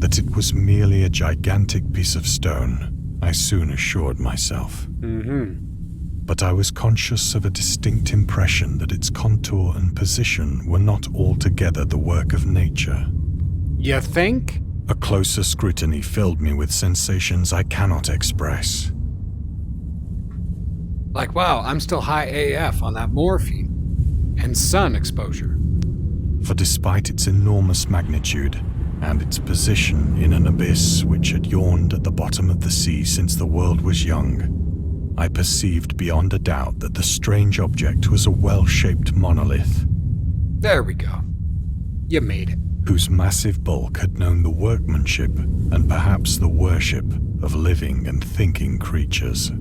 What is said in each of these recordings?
That it was merely a gigantic piece of stone, I soon assured myself. But I was conscious of a distinct impression that its contour and position were not altogether the work of nature. You think? A closer scrutiny filled me with sensations I cannot express. Like, wow, I'm still high AF on that morphine. And sun exposure. For despite its enormous magnitude, and its position in an abyss which had yawned at the bottom of the sea since the world was young, I perceived beyond a doubt that the strange object was a well-shaped monolith. There we go. You made it. Whose massive bulk had known the workmanship and perhaps the worship of living and thinking creatures.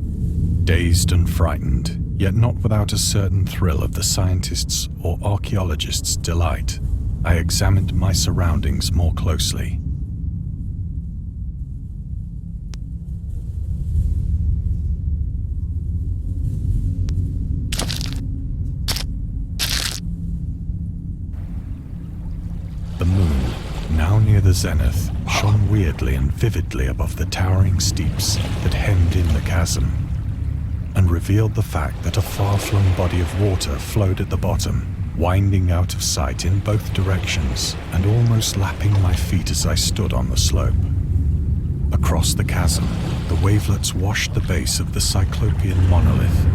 Dazed and frightened, yet not without a certain thrill of the scientist's or archaeologist's delight, I examined my surroundings more closely. The moon, now near the zenith, shone weirdly and vividly above the towering steeps that hemmed in the chasm, and revealed the fact that a far-flung body of water flowed at the bottom, winding out of sight in both directions and almost lapping my feet as I stood on the slope. Across the chasm, the wavelets washed the base of the Cyclopean monolith,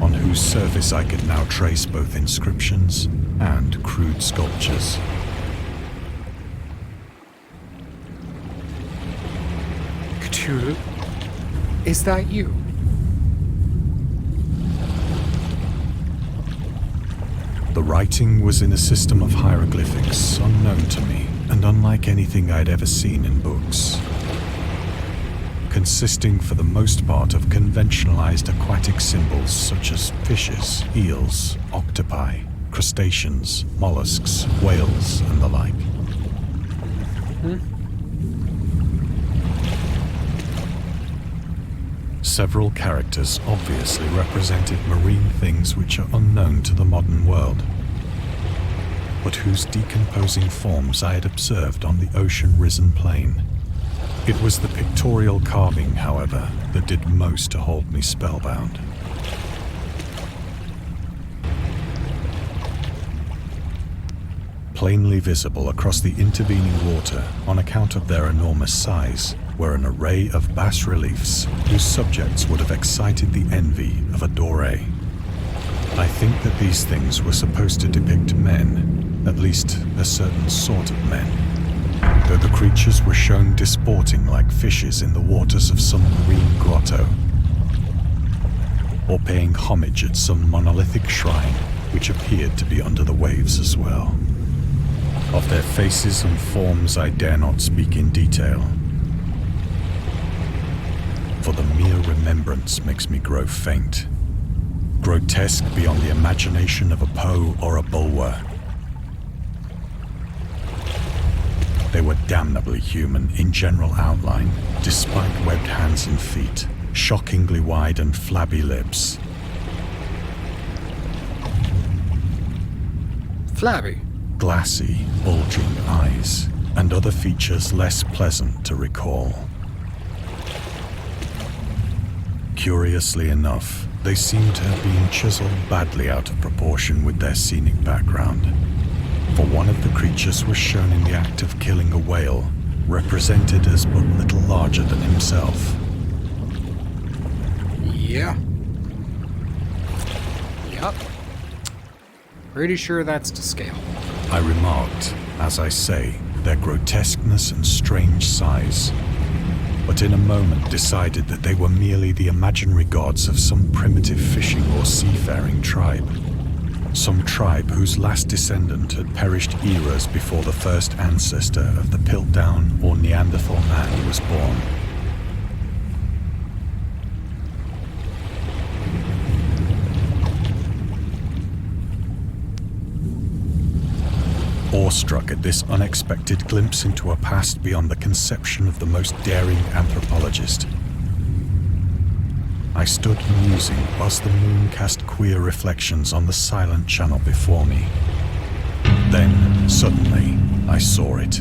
on whose surface I could now trace both inscriptions and crude sculptures. Cthulhu? Is that you? The writing was in a system of hieroglyphics unknown to me and unlike anything I'd ever seen in books. Consisting for the most part of conventionalized aquatic symbols such as fishes, eels, octopi, crustaceans, mollusks, whales, and the like. Several characters obviously represented marine things which are unknown to the modern world, but whose decomposing forms I had observed on the ocean-risen plain. It was the pictorial carving, however, that did most to hold me spellbound. Plainly visible across the intervening water, on account of their enormous size, were an array of bas-reliefs whose subjects would have excited the envy of a doré. I think that these things were supposed to depict men, at least a certain sort of men, though the creatures were shown disporting like fishes in the waters of some marine grotto, or paying homage at some monolithic shrine which appeared to be under the waves as well. Of their faces and forms I dare not speak in detail, for the mere remembrance makes me grow faint, grotesque beyond the imagination of a Poe or a Bulwer. They were damnably human in general outline, despite webbed hands and feet, shockingly wide and flabby lips. Flabby? Glassy, bulging eyes, and other features less pleasant to recall. Curiously enough, they seemed to have been chiseled badly out of proportion with their scenic background, for one of the creatures was shown in the act of killing a whale, represented as but little larger than himself. Yeah. Yep. Pretty sure that's to scale. I remarked, as I say, their grotesqueness and strange size, but in a moment decided that they were merely the imaginary gods of some primitive fishing or seafaring tribe. Some tribe whose last descendant had perished eras before the first ancestor of the Piltdown or Neanderthal man was born. Awestruck at this unexpected glimpse into a past beyond the conception of the most daring anthropologist, I stood musing whilst the moon cast queer reflections on the silent channel before me. Then, suddenly, I saw it.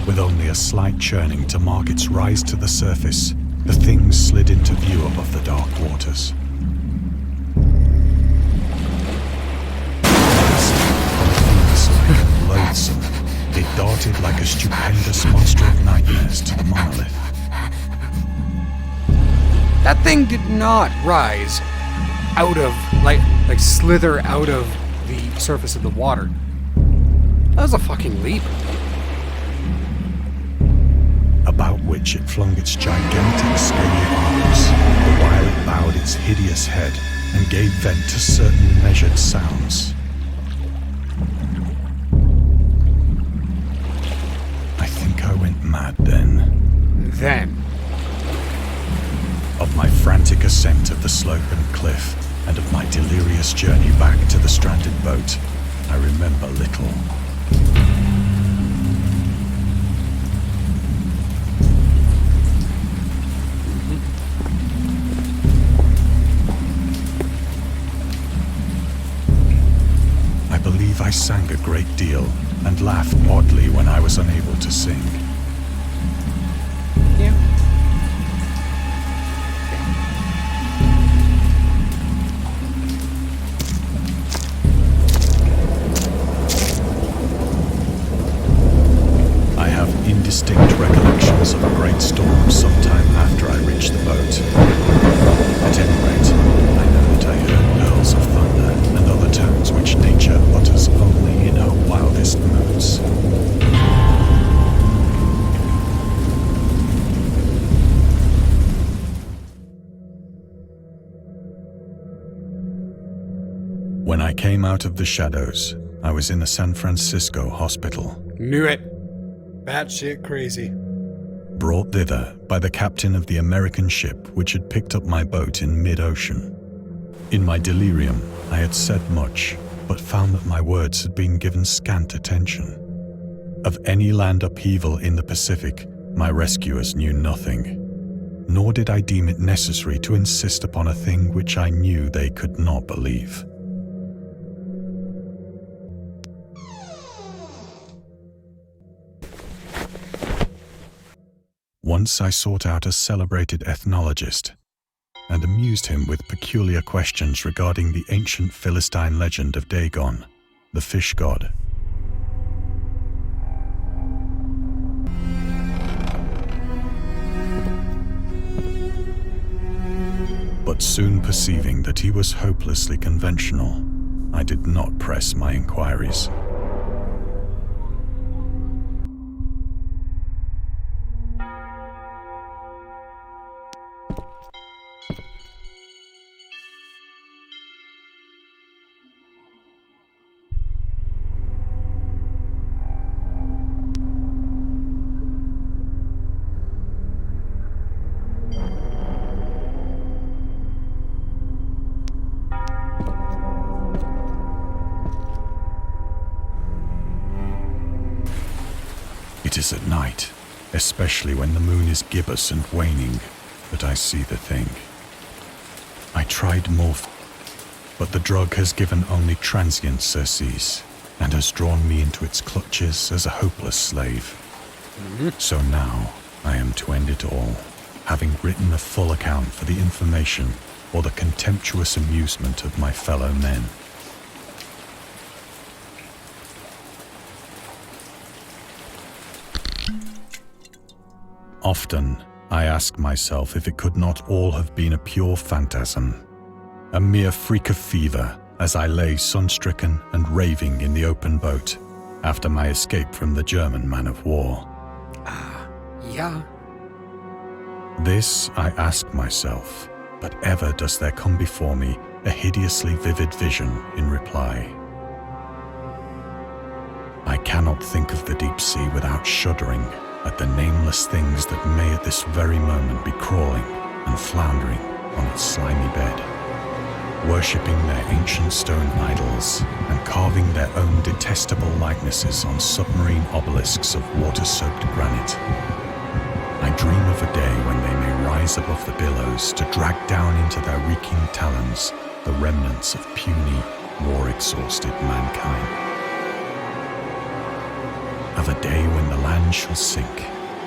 With only a slight churning to mark its rise to the surface, the thing slid into view above the dark waters. Confused and loathsome, it darted like a stupendous monster of nightmares to the monolith. That thing did not rise out of, like slither out of the surface of the water. That was a fucking leap. About which it flung its gigantic scaly arms, the while it bowed its hideous head and gave vent to certain measured sounds. I think I went mad then. Of my frantic ascent of the slope and cliff, and of my delirious journey back to the stranded boat, I remember little. I believe I sang a great deal and laughed oddly when I was unable to sing. Yeah. Indistinct recollections of a great storm sometime after I reached the boat. At any rate, I know that I heard pearls of thunder and other tones which nature utters only in her wildest moods. When I came out of the shadows, I was in a San Francisco hospital. Knew it. Batshit crazy. Brought thither by the captain of the American ship which had picked up my boat in mid-ocean. In my delirium, I had said much, but found that my words had been given scant attention. Of any land upheaval in the Pacific, my rescuers knew nothing, nor did I deem it necessary to insist upon a thing which I knew they could not believe. Once I sought out a celebrated ethnologist and amused him with peculiar questions regarding the ancient Philistine legend of Dagon, the fish god. But soon perceiving that he was hopelessly conventional, I did not press my inquiries. It is at night, especially when the moon is gibbous and waning, that I see the thing. I tried morphine, but the drug has given only transient surcease and has drawn me into its clutches as a hopeless slave. So now I am to end it all, having written a full account for the information or the contemptuous amusement of my fellow men. Often, I ask myself if it could not all have been a pure phantasm, a mere freak of fever as I lay sun-stricken and raving in the open boat after my escape from the German man-of-war. Yeah. This I ask myself, but ever does there come before me a hideously vivid vision in reply. I cannot think of the deep sea without shuddering at the nameless things that may at this very moment be crawling and floundering on its slimy bed, worshipping their ancient stone idols and carving their own detestable likenesses on submarine obelisks of water-soaked granite. I dream of a day when they may rise above the billows to drag down into their reeking talons the remnants of puny, war-exhausted mankind. of a day when the land shall sink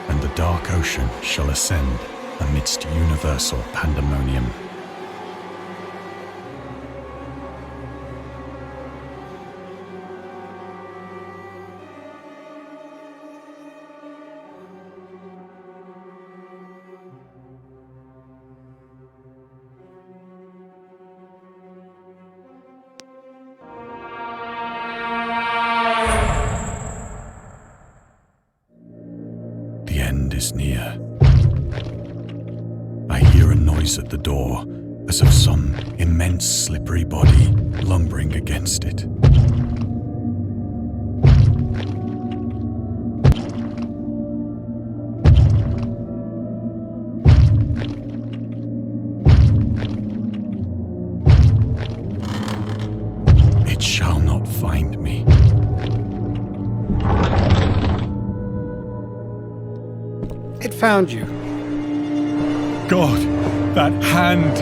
and the dark ocean shall ascend amidst universal pandemonium. The end is near. I hear a noise at the door, as of some immense slippery body lumbering against it. It shall not find me. It found you. God, that hand!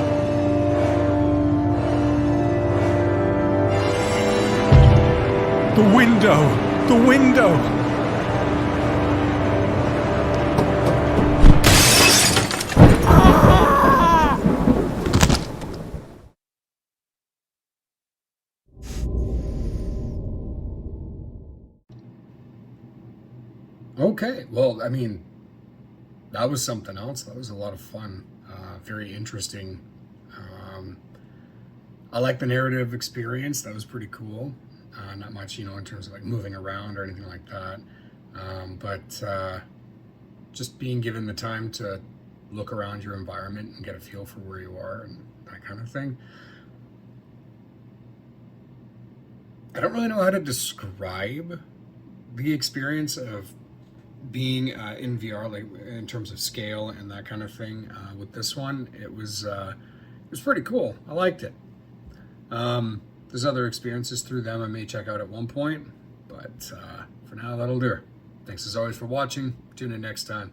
The window! The window! Okay, well, I mean, that was something else. That was a lot of fun. Very interesting. I like the narrative experience. That was pretty cool. Not much, in terms of like moving around or anything like that. But just being given the time to look around your environment and get a feel for where you are and that kind of thing. I don't really know how to describe the experience of being in VR, like in terms of scale and that kind of thing. With this one, it was pretty cool. I liked it. There's other experiences through them I may check out at one point, but for now, that'll do. Thanks as always for watching. Tune in next time.